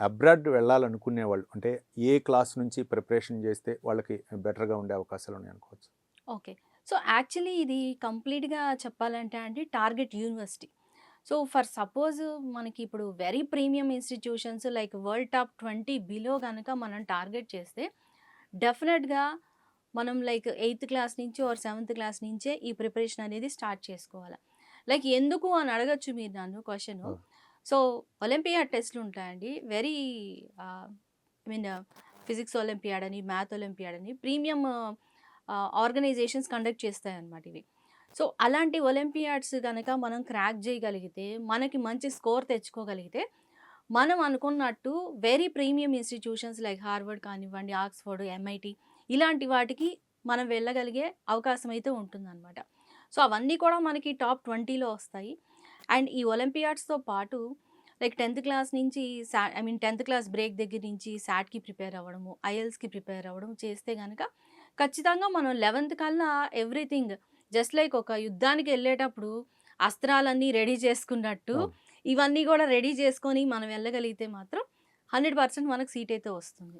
Abroad వెళ్ళాలనుకునేవాళ్ళు అంటే ఏ class నుంచి preparation చేస్తే వాళ్ళకి బెటర్‌గా ఉండే అవకాశాలు ఉన్నాయనుకోవచ్చు? ఓకే. సో, యాక్చువల్లీ ఇది కంప్లీట్‌గా చెప్పాలంటే అండి target university. So, for suppose మనకి ఇప్పుడు very premium institutions like world top 20 below గనక మనం టార్గెట్ చేస్తే డెఫినెట్‌గా మనం లైక్ 8థ్ క్లాస్ నుంచి ఆర్ 7థ్ క్లాస్ నుంచే ఈ ప్రిపరేషన్ అనేది స్టార్ట్ చేసుకోవాల. లైక్ ఎందుకు అని అడగొచ్చు మీరు నన్ను క్వెషను. అవును. సో, ఒలింపియాడ్ టెస్ట్‌లు ఉంటాయండి. Very I mean physics olympiad అని, మ్యాథ్ ఒలింపియాడ్ అని ప్రీమియం ఆర్గనైజేషన్స్ కండక్ట్ చేస్తాయన్నమాట ఇవి. సో, అలాంటి ఒలింపియాడ్స్ గనక మనం క్రాక్ చేయగలిగితే, మనకి మంచి స్కోర్ తెచ్చుకోగలిగితే, మనం అనుకున్నట్టు very premium institutions like Harvard కానివ్వండి, ఆక్స్‌ఫర్డ్, ఎంఐటీ ఇలాంటి వాటికి మనం వెళ్ళగలిగే అవకాశం అయితే ఉంటుందన్నమాట. సో, అవన్నీ కూడా మనకి టాప్ 20లో వస్తాయి. అండ్ ఈ ఒలింపియాడ్స్‌తో పాటు లైక్ 10థ్ క్లాస్ నుంచి ఐ మీన్ 10థ్ క్లాస్ బ్రేక్ దగ్గర నుంచి సాట్‌కి ప్రిపేర్ అవ్వడము, ఐఎల్స్‌కి ప్రిపేర్ అవ్వడం చేస్తే గనక ఖచ్చితంగా మనం 11థ్ కల్లా ఎవ్రీథింగ్ జస్ట్ లైక్ ఒక యుద్ధానికెళ్ళేటప్పుడు అస్త్రాలన్నీ రెడీ చేసుకున్నట్టు, అవును. ఇవన్నీ గూడా రెడీ చేసుకొని మనం వెళ్ళగలిగితే మాత్రం 100% మనకు సీట్ అయితే వస్తుంది.